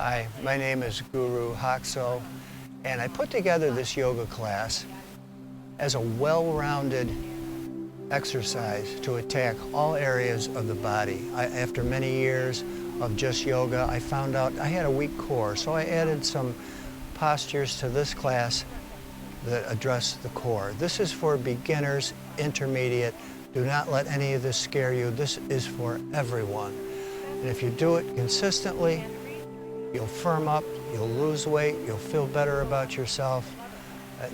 Hi, my name is Guru Hoxo, and I put together this yoga class as a well-rounded exercise to attack all areas of the body. After many years of just yoga, I found out I had a weak core, so I added some postures to this class that address the core. This is for beginners, intermediate. Do not let any of this scare you. This is for everyone. And if you do it consistently, you'll firm up, you'll lose weight, you'll feel better about yourself.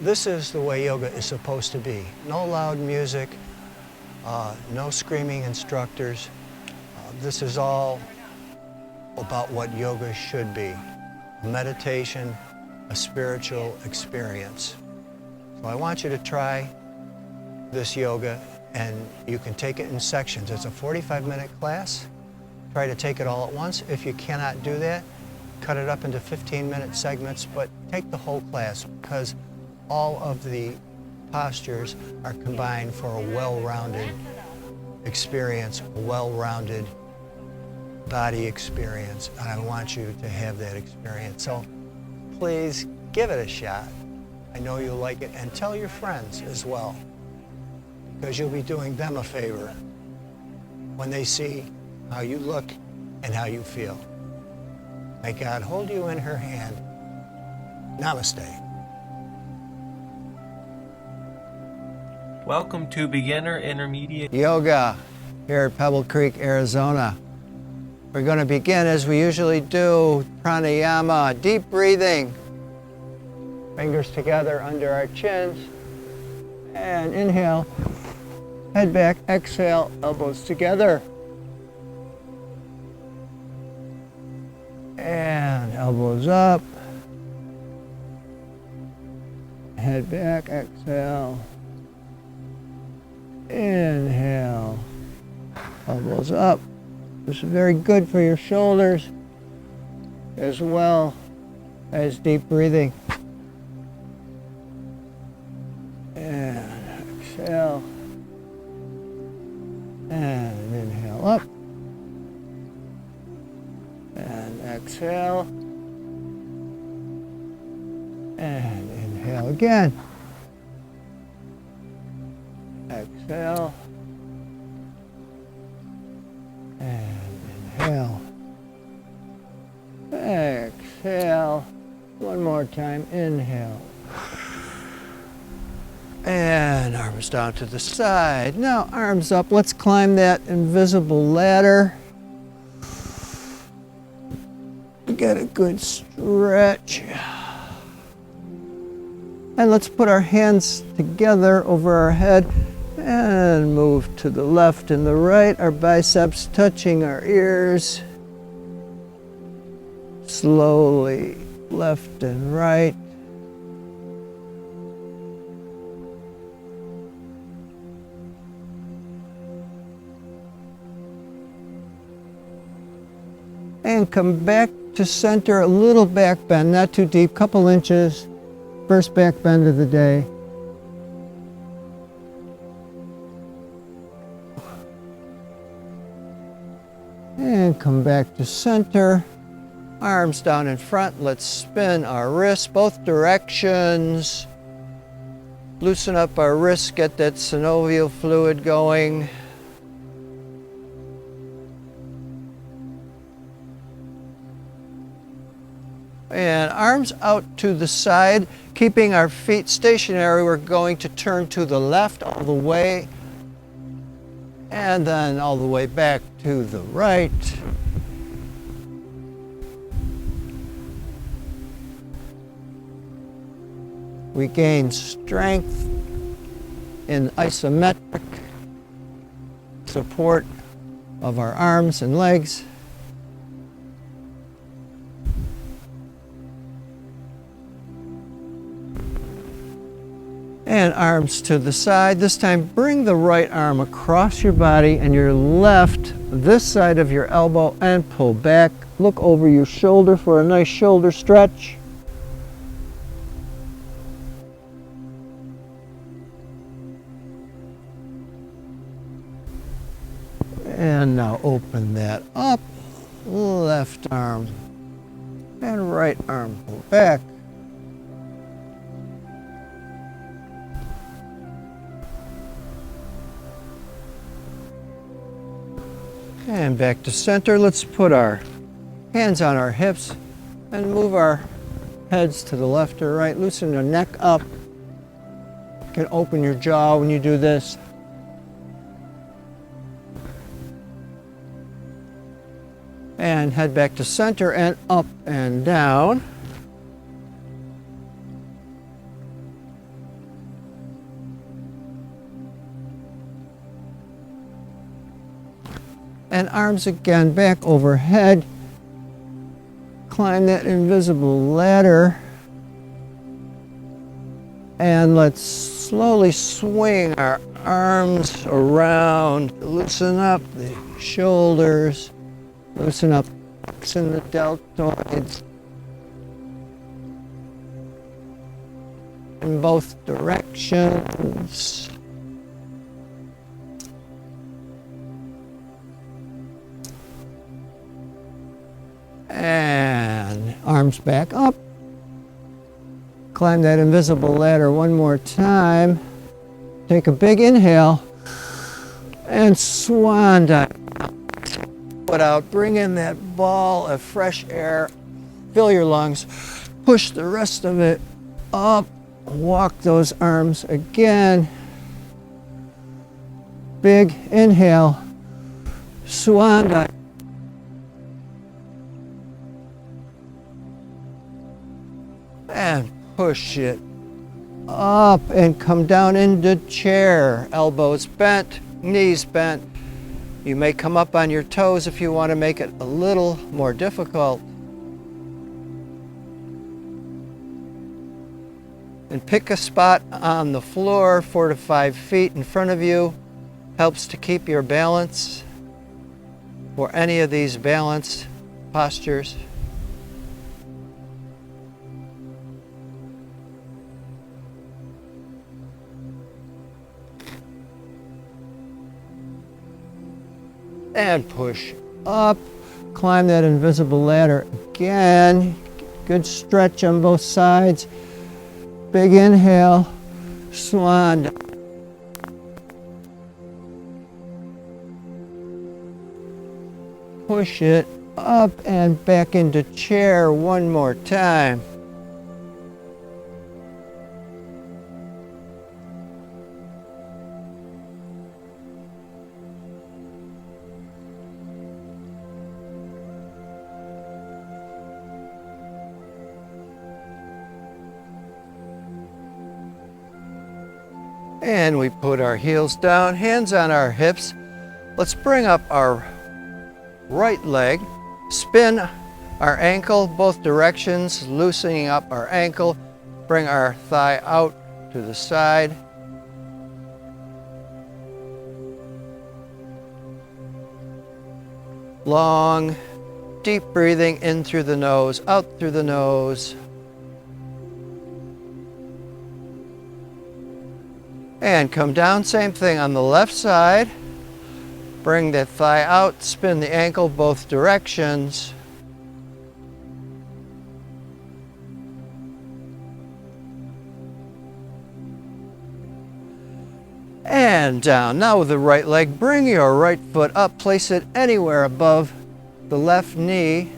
This is the way yoga is supposed to be. No loud music, no screaming instructors. This is all about what yoga should be. Meditation, a spiritual experience. So I want you to try this yoga, and you can take it in sections. It's a 45-minute class. Try to take it all at once. If you cannot do that, cut it up into 15-minute segments, but take the whole class because all of the postures are combined for a well-rounded experience, a well-rounded body experience, and I want you to have that experience. So please give it a shot. I know you'll like it, and tell your friends as well, because you'll be doing them a favor when they see how you look and how you feel. May God hold you in her hand. Namaste. Welcome to Beginner Intermediate Yoga here at Pebble Creek, Arizona. We're going to begin as we usually do, pranayama, deep breathing. Fingers together under our chins. And inhale, head back, exhale, elbows together. And elbows up, head back, exhale, inhale, elbows up. This is very good for your shoulders as well as deep breathing. And exhale, and inhale up. And exhale, and inhale again. Exhale, and inhale. Exhale, one more time, inhale. And arms down to the side. Now arms up, let's climb that invisible ladder. Get a good stretch. And let's put our hands together over our head and move to the left and the right, our biceps touching our ears. Slowly left and right. And come back to center, a little back bend, not too deep, couple inches. First back bend of the day. And come back to center. Arms down in front. Let's spin our wrists both directions. Loosen up our wrists, get that synovial fluid going. And arms out to the side, keeping our feet stationary. We're going to turn to the left all the way, and then all the way back to the right. We gain strength in isometric support of our arms and legs. And arms to the side. This time, bring the right arm across your body and your left, this side of your elbow, and pull back. Look over your shoulder for a nice shoulder stretch. And now open that up, left arm And right arm pull back. And back to center. Let's put our hands on our hips and move our heads to the left or right. Loosen the neck up. You can open your jaw when you do this. And head back to center and up and down. And arms again back overhead. Climb that invisible ladder. And let's slowly swing our arms around. Loosen up the shoulders. Loosen up in the deltoids. In both directions. And arms back up. Climb that invisible ladder one more time. Take a big inhale and swan dive. Put out, bring in that ball of fresh air. Fill your lungs. Push the rest of it up. Walk those arms again. Big inhale. Swan dive. And push it up and come down into chair. Elbows bent, knees bent. You may come up on your toes if you want to make it a little more difficult. And pick a spot on the floor 4 to 5 feet in front of you. Helps to keep your balance for any of these balance postures. And push up, climb that invisible ladder again. Good stretch on both sides. Big inhale, swan. Push it up and back into chair one more time. And we put our heels down, hands on our hips. Let's bring up our right leg, spin our ankle both directions, loosening up our ankle. Bring our thigh out to the side. Long, deep breathing in through the nose, out through the nose. And come down, same thing on the left side. Bring that thigh out, spin the ankle both directions. And down. Now with the right leg, bring your right foot up, place it anywhere above the left knee.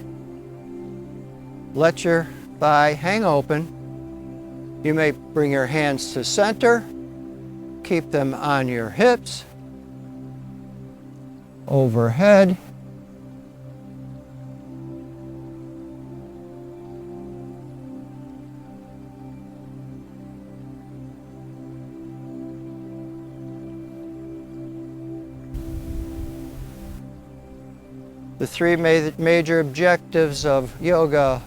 Let your thigh hang open. You may bring your hands to center. Keep them on your hips, overhead. The three major objectives of yoga: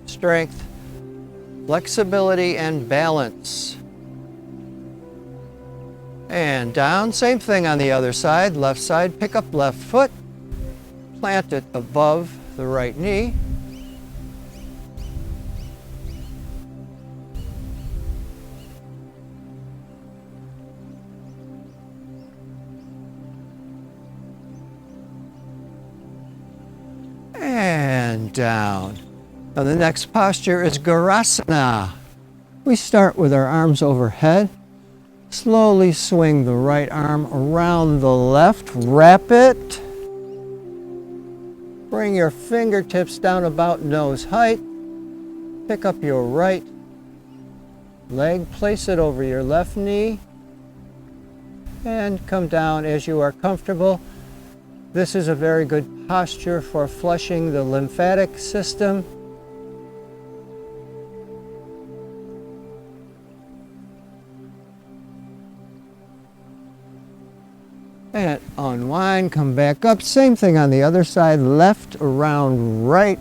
strength, flexibility, and balance. And down, same thing on the other side. Left side, pick up left foot, plant it above the right knee. And down. Now the next posture is Garasana. We start with our arms overhead. Slowly swing the right arm around the left. Wrap it. Bring your fingertips down about nose height. Pick up your right leg, place it over your left knee, and come down as you are comfortable. This is a very good posture for flushing the lymphatic system. And unwind, come back up. Same thing on the other side, left around right.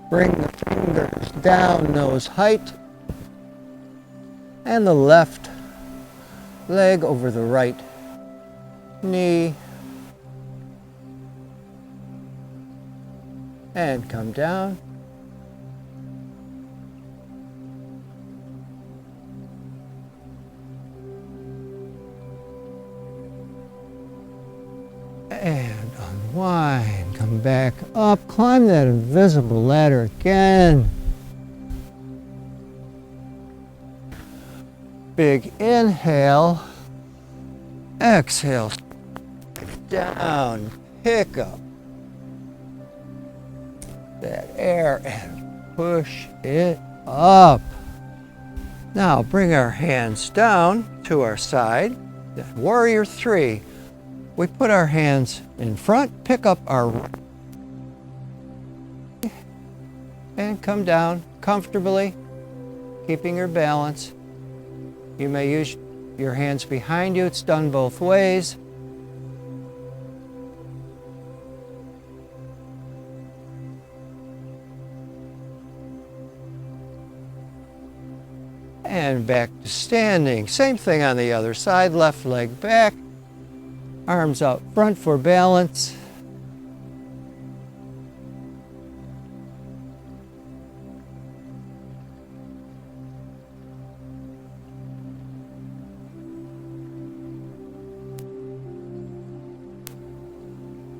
Bring the fingers down, nose height. And the left leg over the right knee. And come down. And unwind, come back up, climb that invisible ladder again. Big inhale, exhale, down, pick up that air and push it up. Now bring our hands down to our side, then warrior three. We put our hands in front, pick up our and come down comfortably, keeping your balance. You may use your hands behind you. It's done both ways. And back to standing. Same thing on the other side. Left leg back. Arms out front for balance.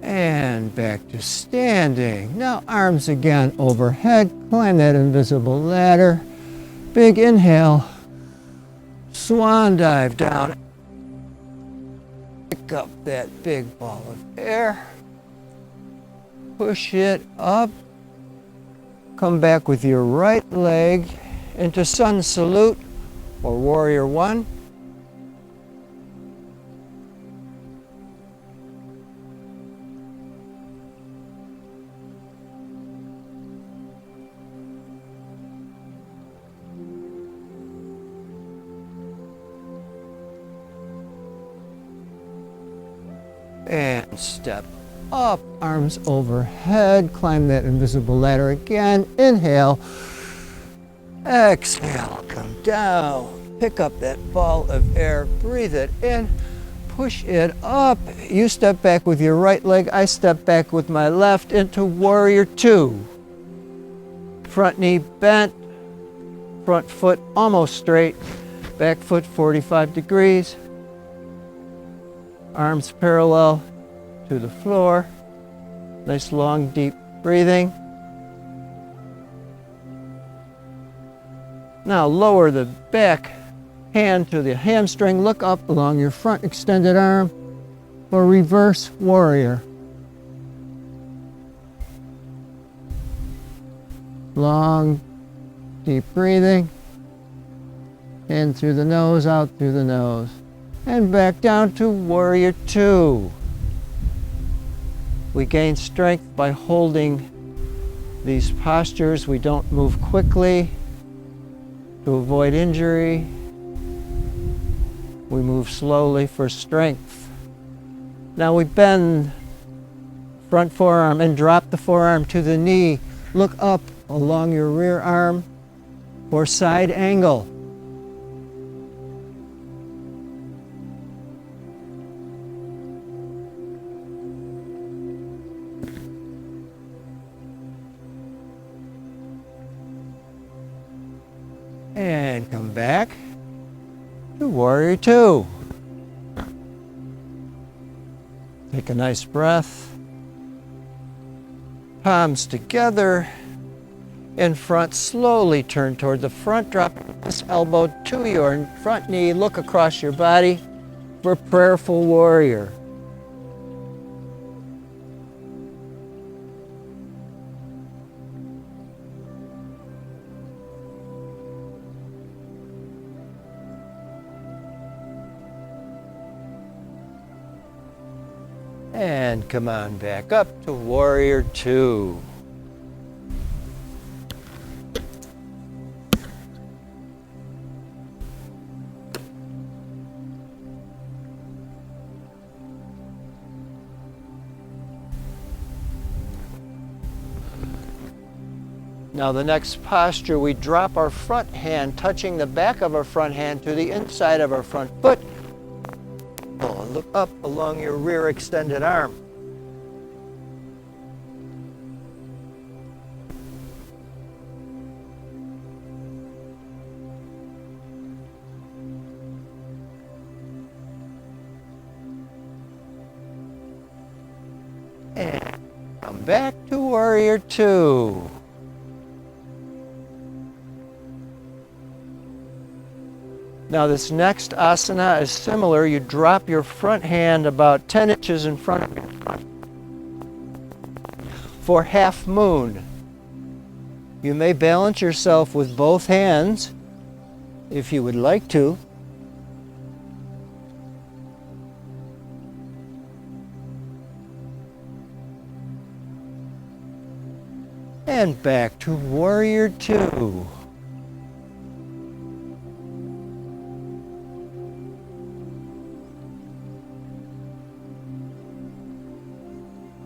And back to standing. Now arms again overhead. Climb that invisible ladder. Big inhale. Swan dive down. Pick up that big ball of air. Push it up. Come back with your right leg into sun salute or warrior one. And step up, arms overhead, climb that invisible ladder again. Inhale, exhale, come down. Pick up that ball of air, breathe it in, push it up. You step back with your right leg, I step back with my left into warrior two. Front knee bent, front foot almost straight, back foot 45 degrees. Arms parallel to the floor. Nice long deep breathing. Now lower the back hand to the hamstring. Look up along your front extended arm for reverse warrior. Long deep breathing. In through the nose, out through the nose. And back down to warrior two. We gain strength by holding these postures. We don't move quickly to avoid injury. We move slowly for strength. Now we bend front forearm and drop the forearm to the knee. Look up along your rear arm for side angle. And come back to warrior two. Take a nice breath. palms together in front. Slowly turn toward the front. Drop this elbow to your front knee. Look across your body for prayerful warrior. And come on back up to warrior two. Now the next posture, we drop our front hand, touching the back of our front hand to the inside of our front foot. Look up along your rear extended arm. And come back to warrior two. Now this next asana is similar. You drop your front hand about 10 inches in front of you for half moon. You may balance yourself with both hands if you would like to. And back to warrior two.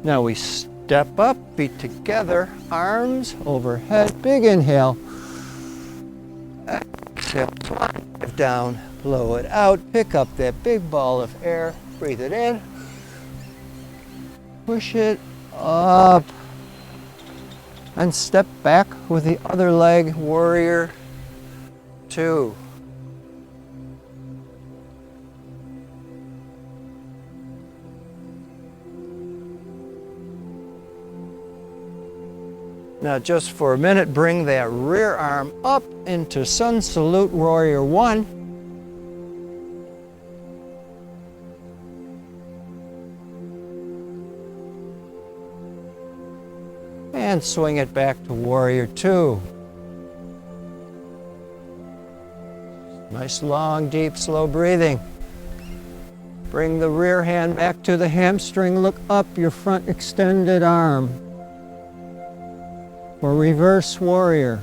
Now we step up, feet together, arms overhead, big inhale. Exhale, dive down, blow it out, pick up that big ball of air, breathe it in, push it up, and step back with the other leg, warrior two. Now just for a minute, bring that rear arm up into Sun Salute Warrior One. And swing it back to Warrior Two. Nice, long, deep, slow breathing. Bring the rear hand back to the hamstring. Look up your front extended arm. For reverse warrior.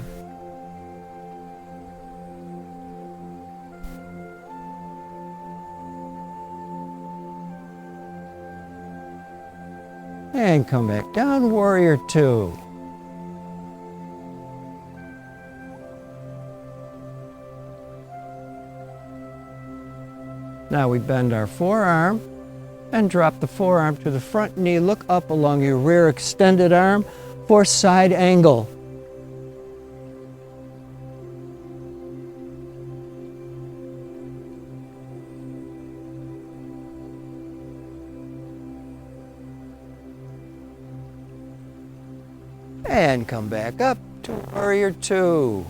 And come back down, warrior two. Now we bend our forearm and drop the forearm to the front knee. Look up along your rear extended arm for side angle. And come back up to warrior two.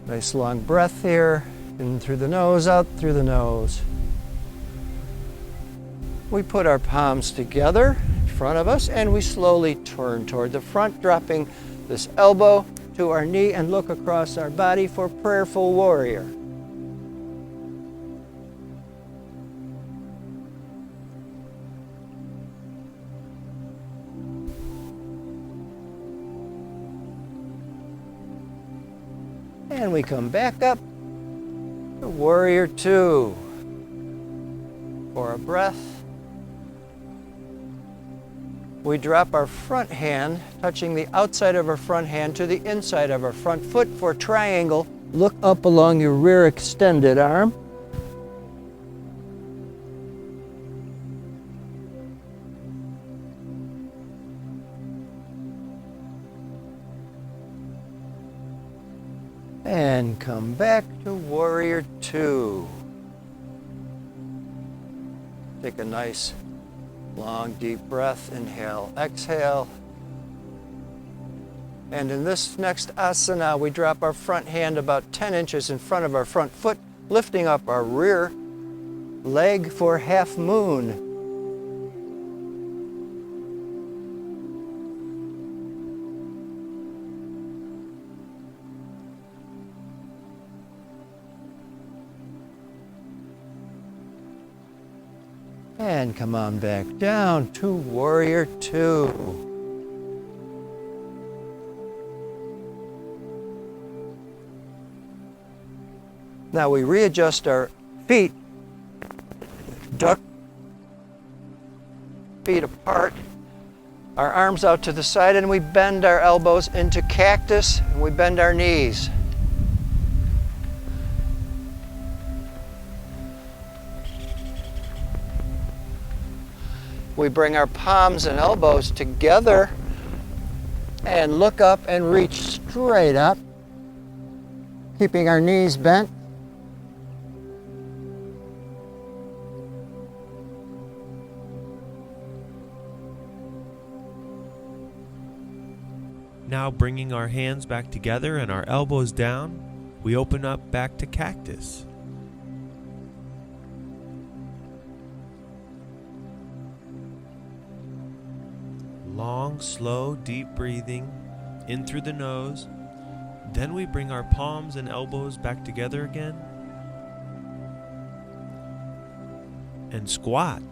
Nice long breath here, in through the nose, out through the nose. We put our palms together in front of us and we slowly turn toward the front, dropping this elbow to our knee and look across our body for prayerful warrior. And we come back up to warrior two for a breath. We drop our front hand, touching the outside of our front hand to the inside of our front foot for triangle. Look up along your rear extended arm. And come back to warrior two. Take a nice Long, deep breath. Inhale, exhale. And in this next asana, we drop our front hand about 10 inches in front of our front foot, lifting up our rear leg for half moon. And come on back down to Warrior Two. Now we readjust our feet, duck feet apart, our arms out to the side, and we bend our elbows into cactus, and we bend our knees. We bring our palms and elbows together and look up and reach straight up, keeping our knees bent. Now bringing our hands back together and our elbows down, we open up back to cactus. Long, slow, deep breathing in through the nose. Then we bring our palms and elbows back together again and squat.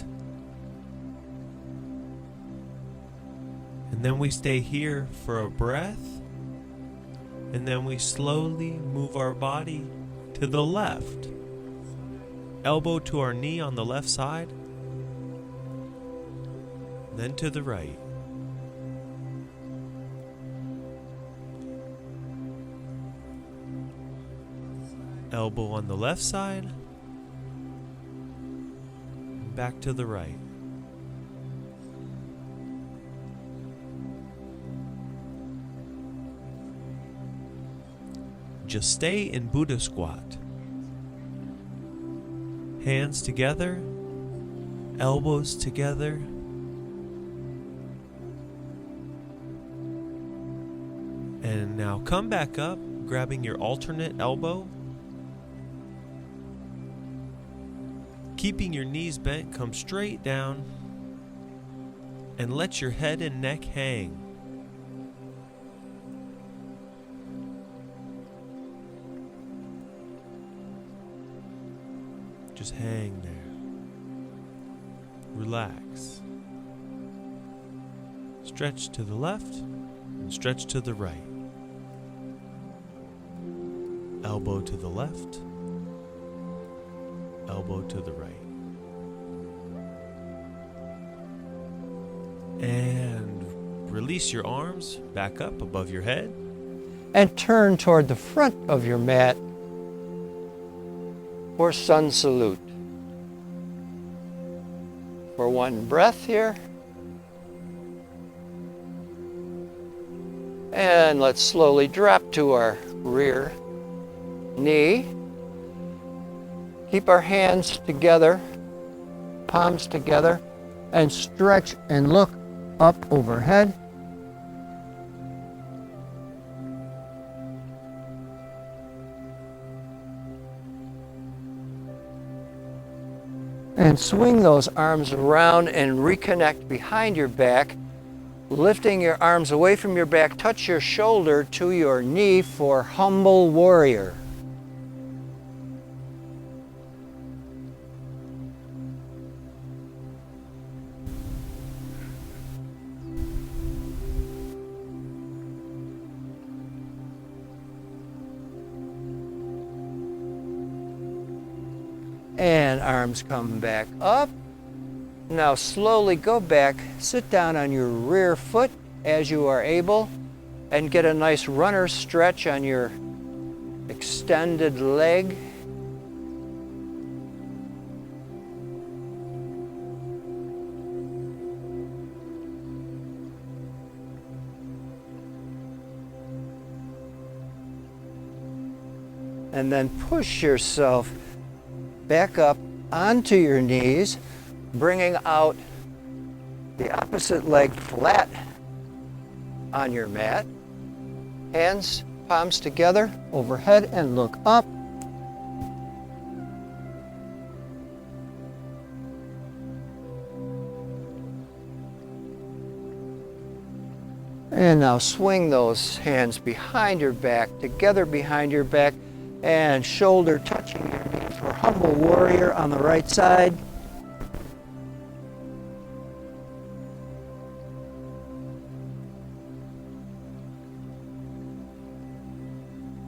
And then we stay here for a breath, and then we slowly move our body to the left. Elbow to our knee on the left side, then to the right. Elbow on the left side, and back to the right. Just stay in Buddha squat. Hands together, elbows together. And now come back up, grabbing your alternate elbow. Keeping your knees bent, come straight down and let your head and neck hang. Just hang there. Relax. Stretch to the left and stretch to the right. Elbow to the left. Elbow to the right. And release your arms back up above your head. And turn toward the front of your mat for sun salute. For one breath here. And let's slowly drop to our rear knee. Keep our hands together, palms together, and stretch and look up overhead. And swing those arms around and reconnect behind your back, lifting your arms away from your back. Touch your shoulder to your knee for humble warrior. And arms come back up. Now slowly go back, sit down on your rear foot as you are able, and get a nice runner's stretch on your extended leg. And then push yourself back up onto your knees, bringing out the opposite leg flat on your mat. Hands, palms together, overhead, and look up. And now swing those hands behind your back, together behind your back, and shoulder touching your knee for humble warrior on the right side.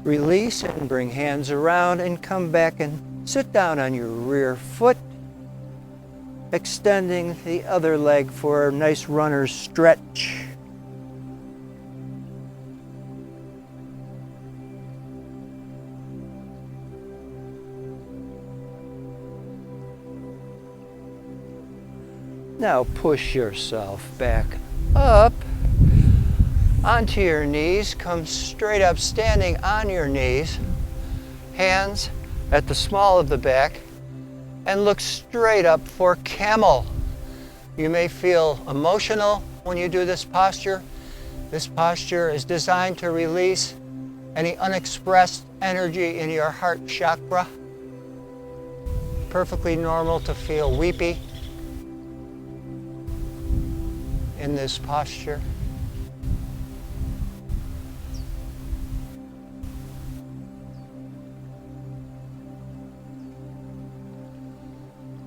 Release and bring hands around and come back and sit down on your rear foot, extending the other leg for a nice runner's stretch. Now push yourself back up onto your knees. Come straight up, standing on your knees. Hands at the small of the back. And look straight up for camel. You may feel emotional when you do this posture. This posture is designed to release any unexpressed energy in your heart chakra. Perfectly normal to feel weepy in this posture.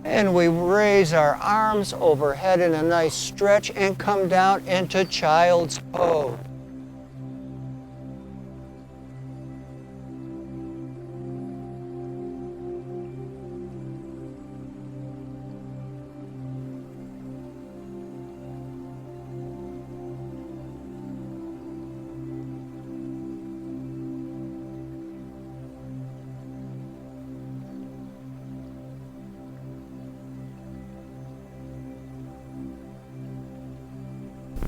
And we raise our arms overhead in a nice stretch and come down into child's pose.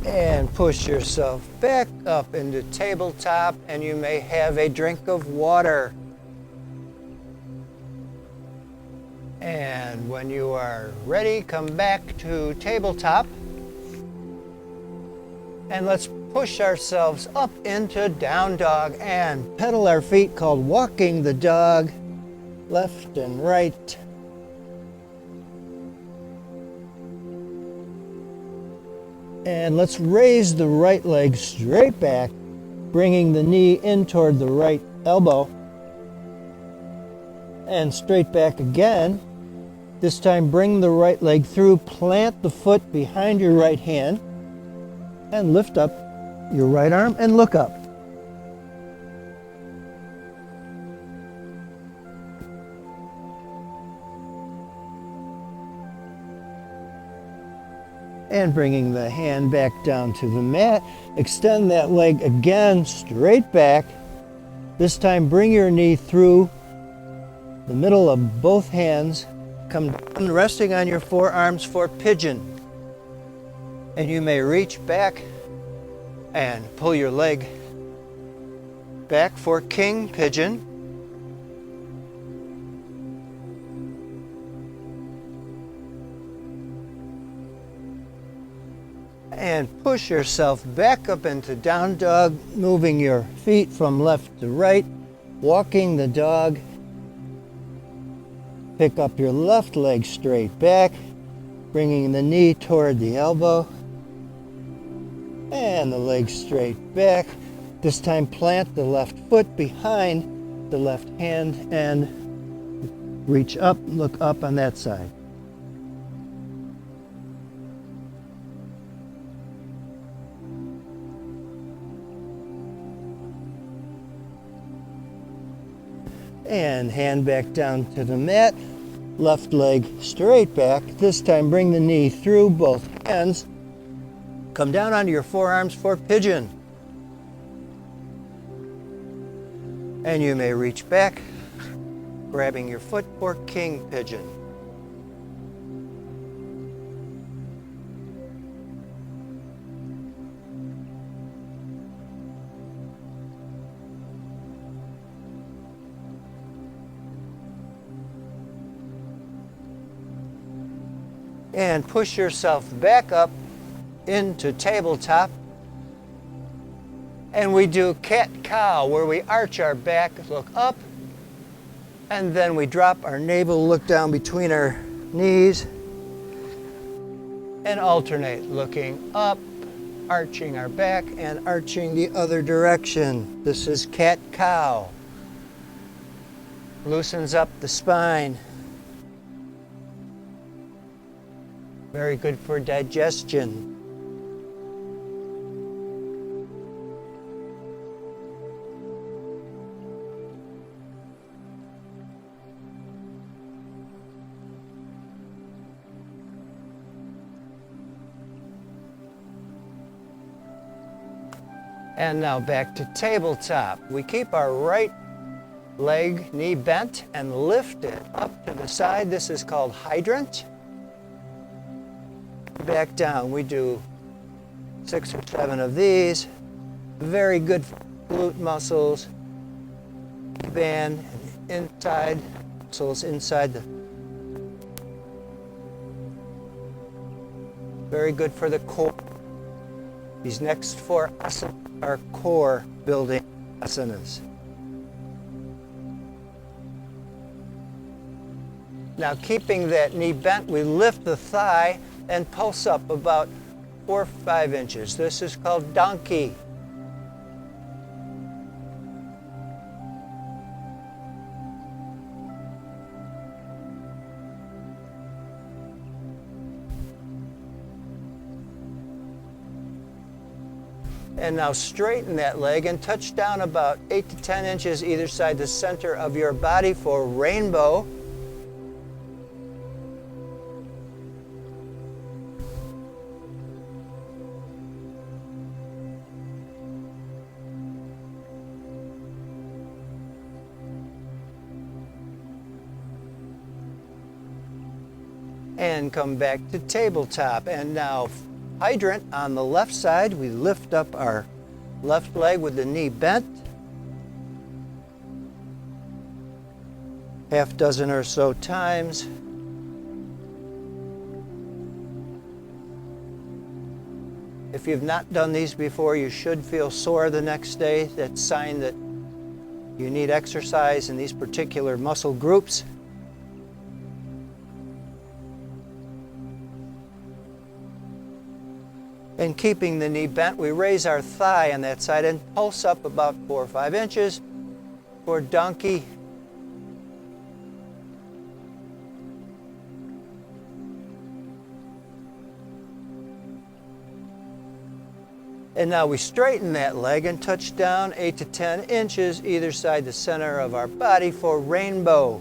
And push yourself back up into tabletop, and you may have a drink of water. And when you are ready, come back to tabletop. And let's push ourselves up into down dog and pedal our feet, called walking the dog, left and right. And let's raise the right leg straight back, bringing the knee in toward the right elbow. And straight back again. This time bring the right leg through, plant the foot behind your right hand, and lift up your right arm and look up. And bringing the hand back down to the mat, extend that leg again straight back. This time bring your knee through the middle of both hands. Come down, resting on your forearms for pigeon. And you may reach back and pull your leg back for king pigeon. And push yourself back up into down dog, moving your feet from left to right, walking the dog. Pick up your left leg straight back, bringing the knee toward the elbow, and the leg straight back. This time plant the left foot behind the left hand and reach up, look up on that side. And hand back down to the mat, left leg straight back. This time bring the knee through both hands. Come down onto your forearms for pigeon. And you may reach back, grabbing your foot for king pigeon. And push yourself back up into tabletop. And we do cat-cow, where we arch our back, look up, and then we drop our navel, look down between our knees, and alternate, looking up, arching our back, and arching the other direction. This is cat-cow. Loosens up the spine. Very good for digestion. And now back to tabletop. We keep our right leg, knee bent, and lift it up to the side. This is called hydrant. Back down. We do 6 or 7 of these. Very good for glute muscles. Band and inside muscles inside the. Very good for the core. These next 4 asanas are core building asanas. Now, keeping that knee bent, we lift the thigh and pulse up about 4 or 5 inches. This is called donkey. And now straighten that leg and touch down about 8 to 10 inches either side the center of your body for rainbow. And come back to tabletop. And now hydrant on the left side. We lift up our left leg with the knee bent. Half dozen or so times. If you've not done these before, you should feel sore the next day. That's a sign that you need exercise in these particular muscle groups. And keeping the knee bent, we raise our thigh on that side and pulse up about 4 or 5 inches for donkey. And now we straighten that leg and touch down 8 to 10 inches either side the center of our body for rainbow.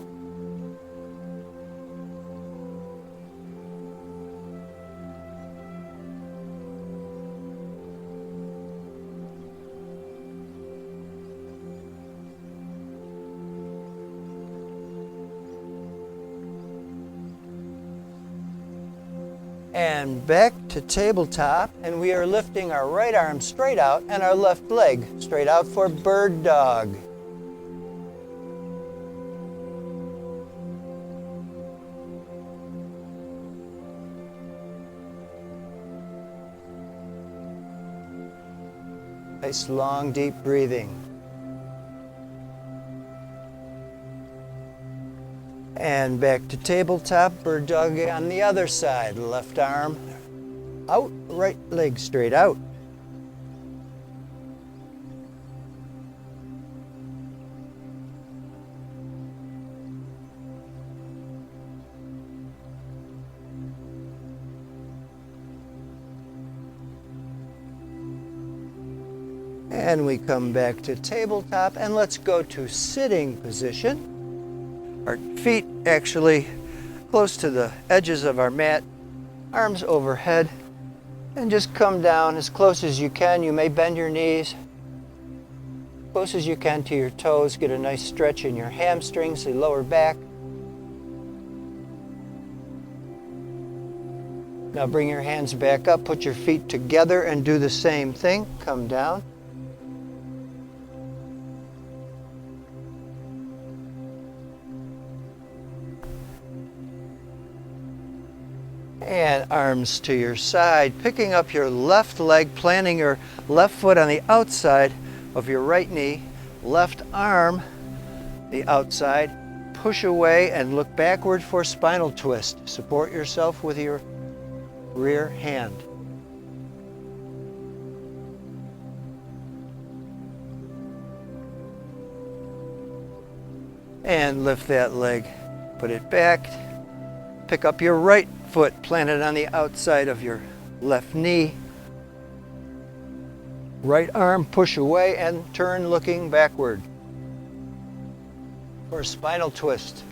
And back to tabletop, and we are lifting our right arm straight out and our left leg straight out for bird dog. Nice long deep breathing. And back to tabletop, bird dog on the other side. Left arm out, right leg straight out. And we come back to tabletop, and let's go to sitting position. Our feet actually close to the edges of our mat, arms overhead, and just come down as close as you can. You may bend your knees, close as you can to your toes. Get a nice stretch in your hamstrings, the lower back. Now bring your hands back up, put your feet together and do the same thing. Come down. And arms to your side, picking up your left leg, planting your left foot on the outside of your right knee, left arm the outside, push away and look backward for spinal twist. Support yourself with your rear hand. And lift that leg, put it back, pick up your right foot, plant it on the outside of your left knee. Right arm, push away and turn looking backward for a spinal twist.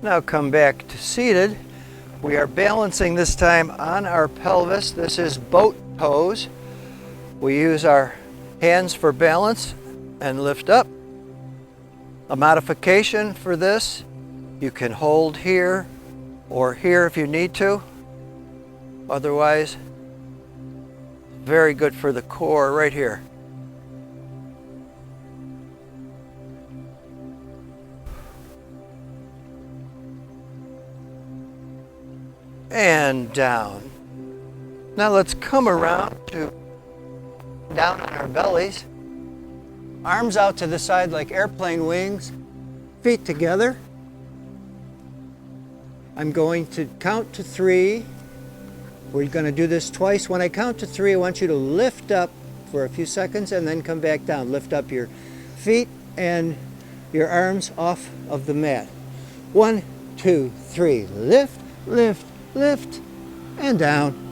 Now come back to seated. We are balancing this time on our pelvis. This is boat pose. We use our hands for balance and lift up. A modification for this, you can hold here or here if you need to. Otherwise, very good for the core right here. And down. Now let's come around to down on our bellies. Arms out to the side like airplane wings. Feet together. I'm going to count to 3. We're going to do this twice. When I count to 3, I want you to lift up for a few seconds and then come back down. Lift up your feet and your arms off of the mat. 1, 2, 3. Lift, lift, lift, and down.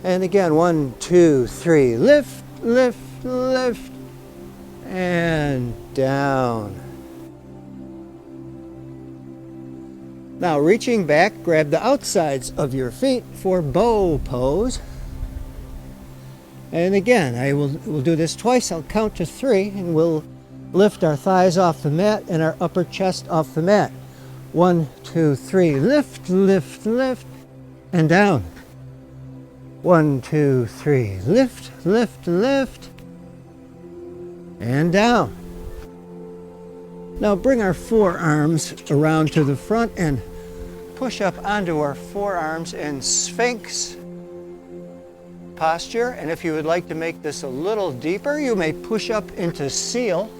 And again, 1, 2, 3. Lift, lift, lift, and down. Now reaching back, grab the outsides of your feet for bow pose. And again, we'll do this twice. I'll count to 3 and we'll lift our thighs off the mat and our upper chest off the mat. 1, 2, 3. Lift, lift, lift, and down. 1, 2, 3. Lift, lift, lift, and down. Now bring our forearms around to the front and push up onto our forearms in Sphinx posture. And if you would like to make this a little deeper, you may push up into seal.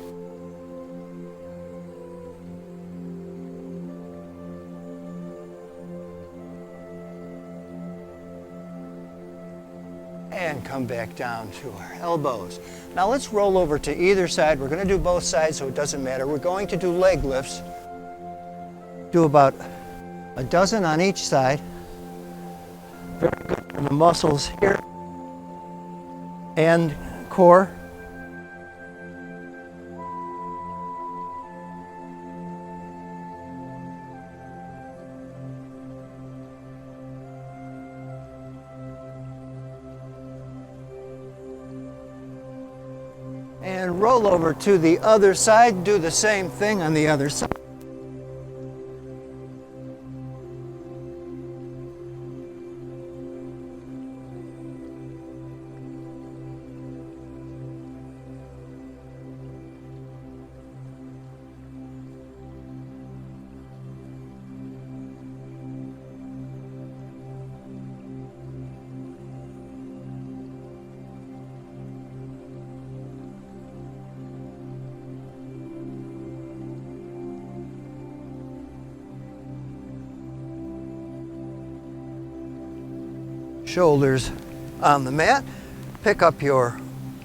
And come back down to our elbows. Now let's roll over to either side. We're going to do both sides, so it doesn't matter. We're going to do leg lifts. Do about a dozen on each side. Very good for the muscles here and core. And roll over to the other side. Do the same thing on the other side. Shoulders on the mat. Pick up your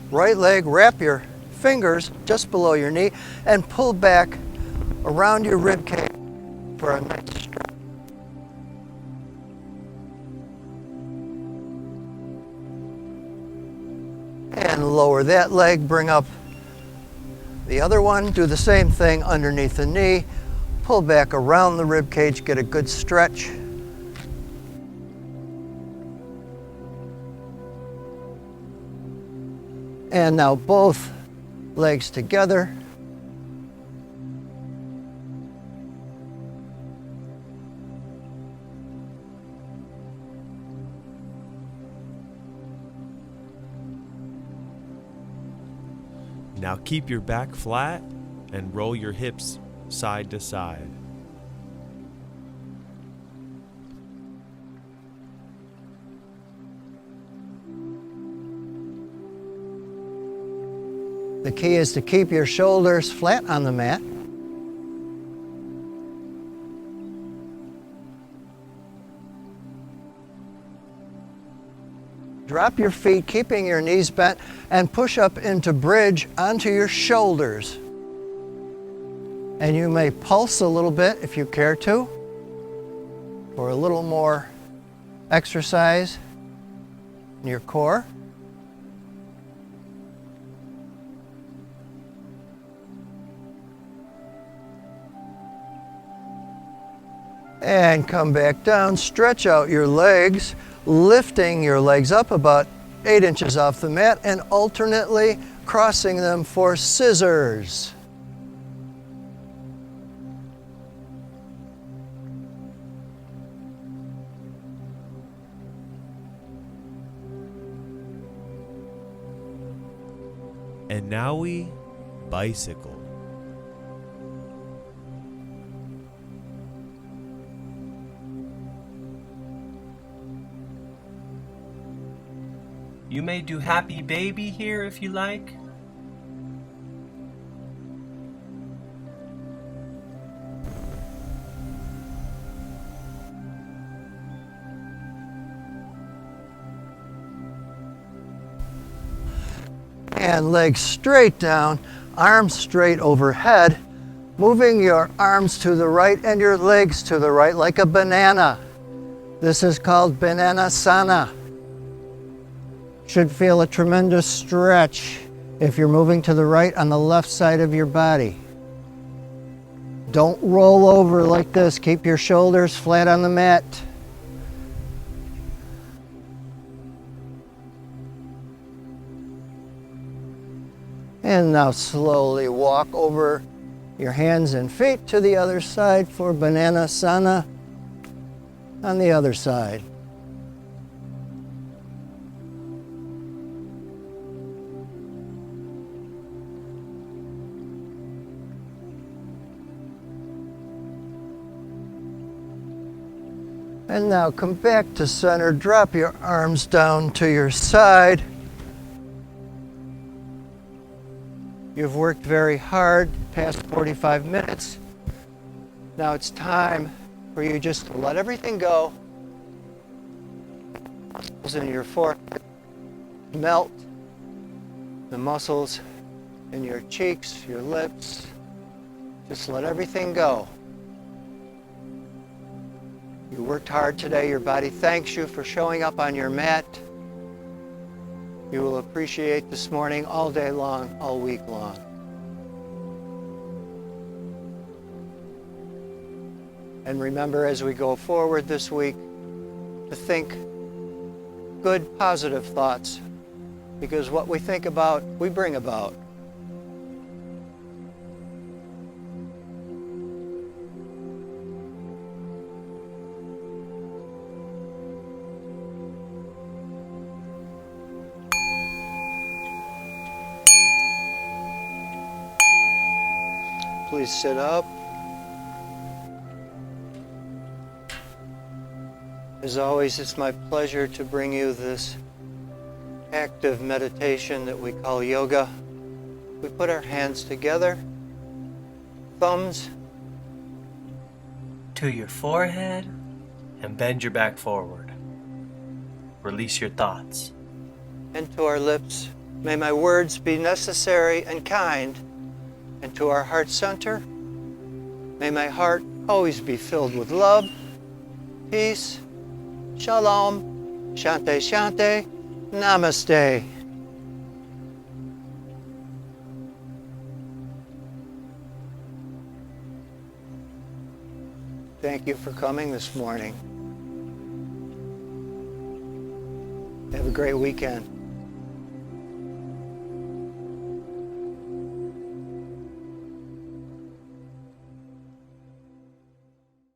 right leg, wrap your fingers just below your knee, and pull back around your rib cage for a nice stretch. And lower that leg, bring up the other one, do the same thing underneath the knee, pull back around the rib cage, get a good stretch. And now both legs together. Now keep your back flat and roll your hips side to side. The key is to keep your shoulders flat on the mat. Drop your feet, keeping your knees bent, and push up into bridge onto your shoulders. And you may pulse a little bit if you care to, for a little more exercise in your core. And come back down, stretch out your legs, lifting your legs up about 8 inches off the mat and alternately crossing them for scissors. And now we bicycle. You may do happy baby here if you like. And legs straight down, arms straight overhead, moving your arms to the right and your legs to the right like a banana. This is called Bananasana. Should feel a tremendous stretch if you're moving to the right on the left side of your body. Don't roll over like this. Keep your shoulders flat on the mat. And now slowly walk over your hands and feet to the other side for Bananasana on the other side. And now come back to center, drop your arms down to your side. You've worked very hard, past 45 minutes. Now it's time for you just to let everything go. Muscles in your forehead melt. The muscles in your cheeks, your lips. Just let everything go. You worked hard today. Your body thanks you for showing up on your mat. You will appreciate this morning all day long, all week long. And remember, as we go forward this week, to think good, positive thoughts, because what we think about, we bring about. Please sit up. As always, it's my pleasure to bring you this active meditation that we call yoga. We put our hands together, thumbs To your forehead and bend your back forward. Release your thoughts. and to our lips. May my words be necessary and kind. And to our heart center, may my heart always be filled with love, peace, shalom, shante shante, namaste. Thank you for coming this morning. Have a great weekend.